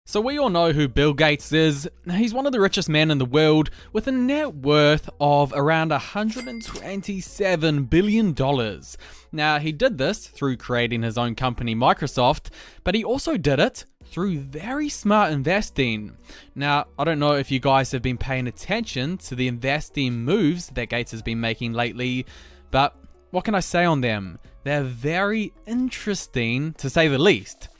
So we all know who Bill Gates is. He's one of the richest men in the world with a net worth of around $127 billion. Now, he did this through creating his own company, Microsoft, but he also did it through very smart investing. Now, I don't know if you guys have been paying attention to the investing moves that Gates has been making lately, but what can I say on them? They're very interesting, to say the least.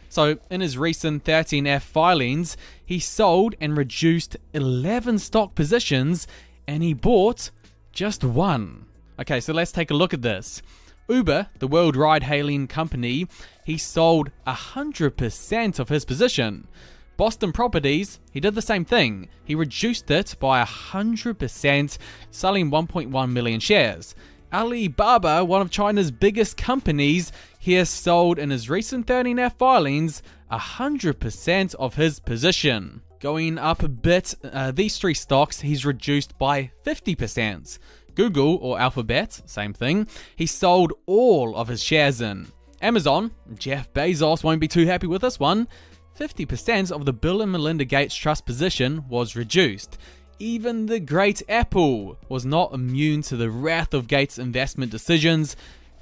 So, in his recent 13F filings, he sold and reduced 11 stock positions, and he bought just one. Okay, so let's take a look at this. Uber, the world ride-hailing company, he sold 100% of his position. Boston Properties, he did the same thing. He reduced it by 100%, selling 1.1 million shares. Alibaba, one of China's biggest companies, he has sold in his recent 13F filings 100% of his position. Going up a bit, these three stocks he's reduced by 50%. Google, or Alphabet, same thing, he sold all of his shares in. Amazon, Jeff Bezos won't be too happy with this one, 50% of the Bill and Melinda Gates Trust position was reduced. Even the great Apple was not immune to the wrath of Gates' investment decisions,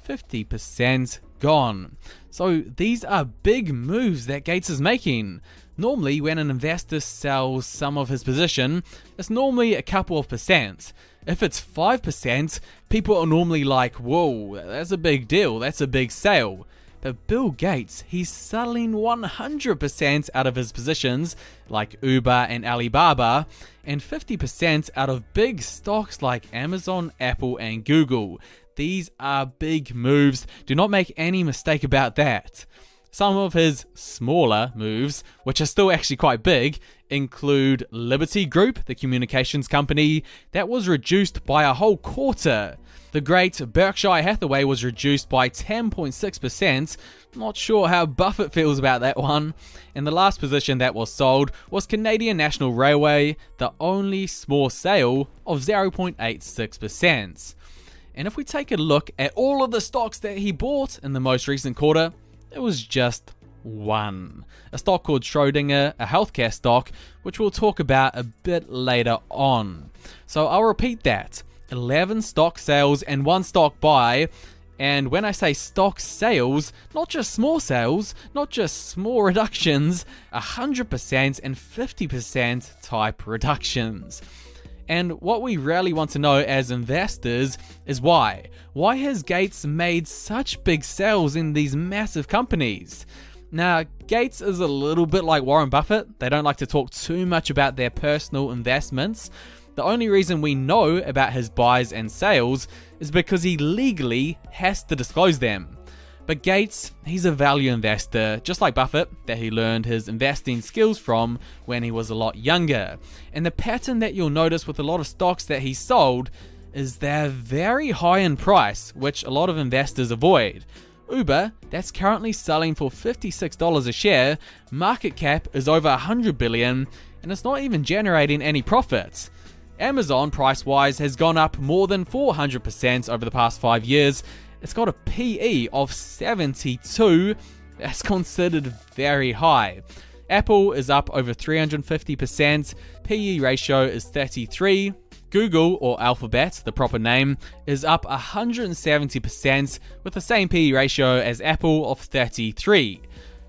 50% gone. So these are big moves that Gates is making. Normally, when an investor sells some of his position, it's normally a couple of percent. If it's 5%, people are normally like, whoa, that's a big deal, that's a big sale. But Bill Gates, he's selling 100% out of his positions, like Uber and Alibaba, and 50% out of big stocks like Amazon, Apple, and Google. These are big moves. Do not make any mistake about that. Some of his smaller moves, which are still actually quite big, include Liberty Group, the communications company, that was reduced by a whole quarter. The great Berkshire Hathaway was reduced by 10.6%. Not sure how Buffett feels about that one. And the last position that was sold was Canadian National Railway, the only small sale of 0.86%. And if we take a look at all of the stocks that he bought in the most recent quarter, it was just one. A stock called Schrödinger, a healthcare stock, which we'll talk about a bit later on. So I'll repeat that. 11 stock sales and one stock buy. And when I say stock sales, not just small sales, not just small reductions, 100% and 50% type reductions. And what we really want to know as investors is why. Why has Gates made such big sales in these massive companies? Now, Gates is a little bit like Warren Buffett. They don't like to talk too much about their personal investments. The only reason we know about his buys and sales is because he legally has to disclose them. But Gates, he's a value investor, just like Buffett, that he learned his investing skills from when he was a lot younger. And the pattern that you'll notice with a lot of stocks that he sold is they're very high in price, which a lot of investors avoid. Uber, that's currently selling for $56 a share, market cap is over $100 billion, and it's not even generating any profits. Amazon, price-wise, has gone up more than 400% over the past 5 years. It's got a PE of 72. That's considered very high. Apple is up over 350%. PE ratio is 33. Google, or Alphabet, the proper name, is up 170% with the same PE ratio as Apple of 33.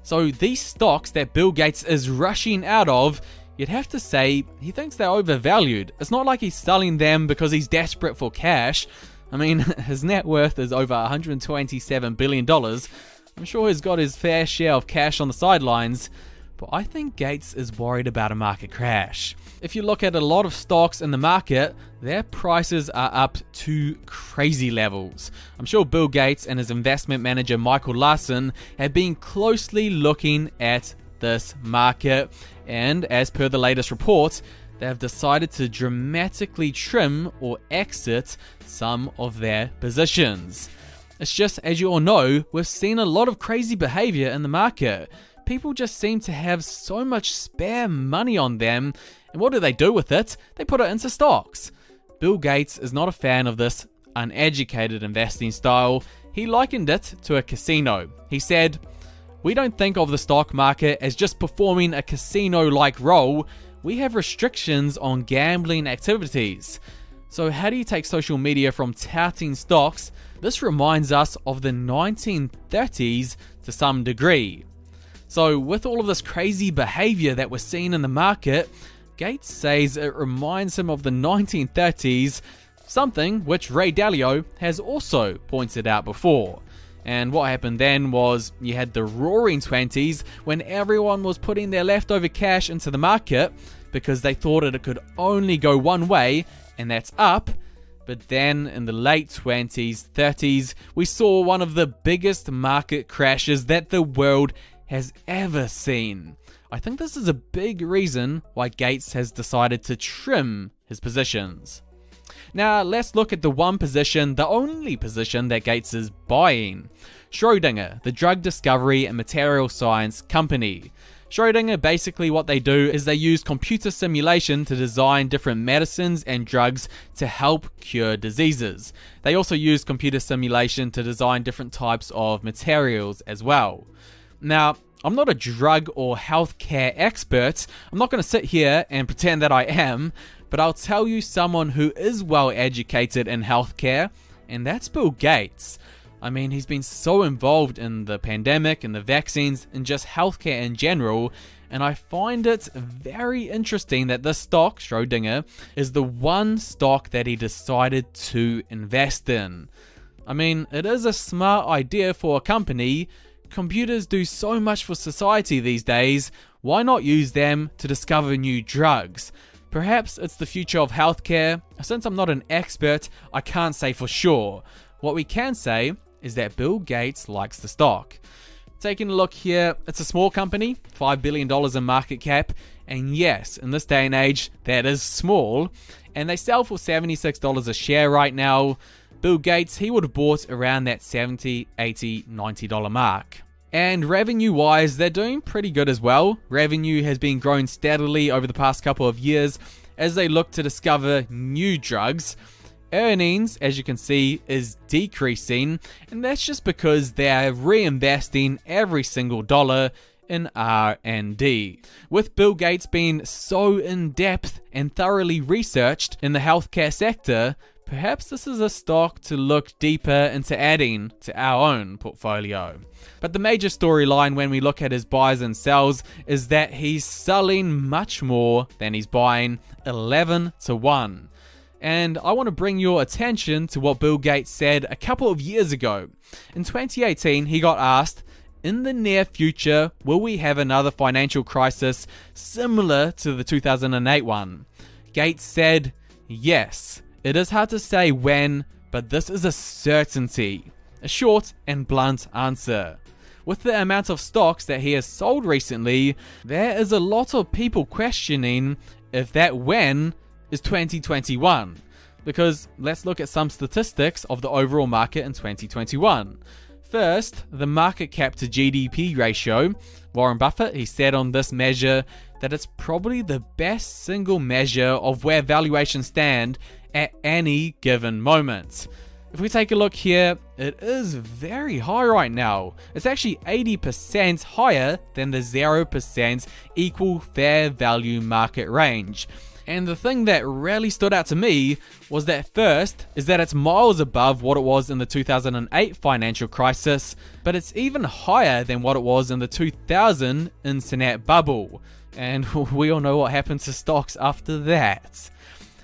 So these stocks that Bill Gates is rushing out of, you'd have to say he thinks they're overvalued. It's not like he's selling them because he's desperate for cash. I mean, his net worth is over $127 billion. I'm sure he's got his fair share of cash on the sidelines, but I think Gates is worried about a market crash. If you look at a lot of stocks in the market, their prices are up to crazy levels. I'm sure Bill Gates and his investment manager Michael Larson have been closely looking at this market, and as per the latest reports, they have decided to dramatically trim or exit some of their positions. It's just, as you all know, we've seen a lot of crazy behavior in the market. People just seem to have so much spare money on them, and what do they do with it? They put it into stocks. Bill Gates is not a fan of this uneducated investing style. He likened it to a casino. He said, We don't think of the stock market as just performing a casino-like role. We have restrictions on gambling activities. So how do you take social media from touting stocks? This reminds us of the 1930s to some degree. So with all of this crazy behavior that we're seeing in the market, Gates says it reminds him of the 1930s, something which Ray Dalio has also pointed out before. And what happened then was you had the roaring 20s when everyone was putting their leftover cash into the market because they thought it could only go one way, and that's up. But then in the late 20s, 30s, we saw one of the biggest market crashes that the world has ever seen. I think this is a big reason why Gates has decided to trim his positions. Now let's look at the one position, the only position that Gates is buying. Schrödinger, the drug discovery and material science company. Schrödinger, basically what they do is they use computer simulation to design different medicines and drugs to help cure diseases. They also use computer simulation to design different types of materials as well. Now, I'm not a drug or healthcare expert. I'm not going to sit here and pretend that I am, but I'll tell you someone who is well educated in healthcare, and that's Bill Gates. I mean, he's been so involved in the pandemic and the vaccines and just healthcare in general, and I find it very interesting that this stock, Schrödinger, is the one stock that he decided to invest in. I mean, it is a smart idea for a company. Computers do so much for society these days. Why not use them to discover new drugs? Perhaps it's the future of healthcare. Since I'm not an expert, I can't say for sure. What we can say is that Bill Gates likes the stock. Taking a look here, it's a small company, $5 billion in market cap, and yes, in this day and age, that is small, and they sell for $76 a share right now. Bill Gates, he would have bought around that $70, $80, $90 mark. And revenue-wise, they're doing pretty good as well. Revenue has been growing steadily over the past couple of years as they look to discover new drugs. Earnings, as you can see, is decreasing, and that's just because they're reinvesting every single dollar in R&D. With Bill Gates being so in-depth and thoroughly researched in the healthcare sector, perhaps this is a stock to look deeper into adding to our own portfolio. But the major storyline when we look at his buys and sells is that he's selling much more than he's buying, 11-1. And I want to bring your attention to what Bill Gates said a couple of years ago. In 2018, he got asked, in the near future, will we have another financial crisis similar to the 2008 one? Gates said, yes. It is hard to say when, but this is a certainty. A short and blunt answer. With the amount of stocks that he has sold recently, there is a lot of people questioning if that when is 2021. Because let's look at some statistics of the overall market in 2021. First, the market cap to GDP ratio. Warren Buffett, he said on this measure that it's probably the best single measure of where valuations stand at any given moment. If we take a look here, it is very high right now. It's actually 80% higher than the 0% equal fair value market range. And the thing that really stood out to me was that first is that it's miles above what it was in the 2008 financial crisis, but it's even higher than what it was in the 2000 internet bubble. And we all know what happened to stocks after that.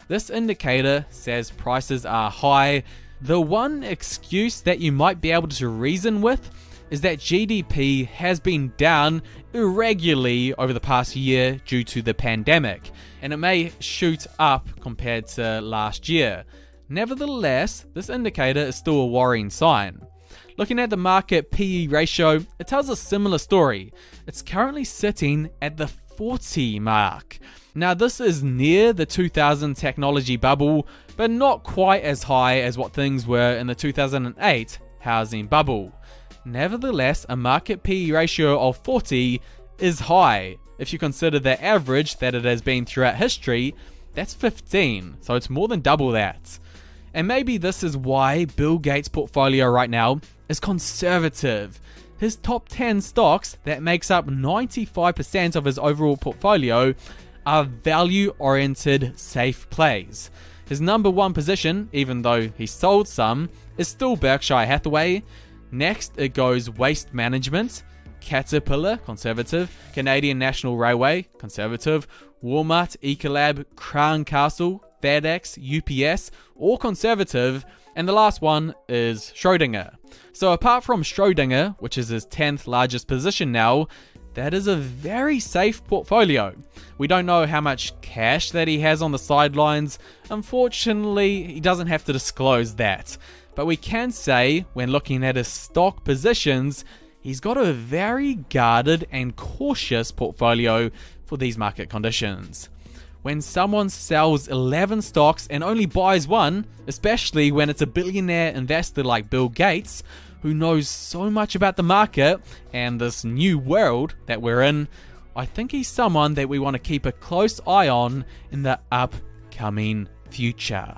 This indicator says prices are high. The one excuse that you might be able to reason with is that GDP has been down irregularly over the past year due to the pandemic, and it may shoot up compared to last year. Nevertheless, this indicator is still a worrying sign. Looking at the market PE ratio, it tells a similar story. It's currently sitting at the 40 mark. Now this is near the 2000 technology bubble, but not quite as high as what things were in the 2008 housing bubble. Nevertheless, a market PE ratio of 40 is high. If you consider the average that it has been throughout history, that's 15, so it's more than double that. And maybe this is why Bill Gates' portfolio right now is conservative. his top 10 stocks that makes up 95% of his overall portfolio are value-oriented safe plays. His number one position, even though he sold some, is still Berkshire Hathaway. Next, it goes Waste Management, Caterpillar, conservative, Canadian National Railway, conservative, Walmart, Ecolab, Crown Castle, FedEx, UPS, all conservative, and the last one is Schrödinger. So apart from Schrödinger, which is his 10th largest position now, that is a very safe portfolio. We don't know how much cash that he has on the sidelines. Unfortunately, he doesn't have to disclose that. But we can say, when looking at his stock positions, he's got a very guarded and cautious portfolio for these market conditions. When someone sells 11 stocks and only buys one, especially when it's a billionaire investor like Bill Gates, who knows so much about the market and this new world that we're in, I think he's someone that we want to keep a close eye on in the upcoming future.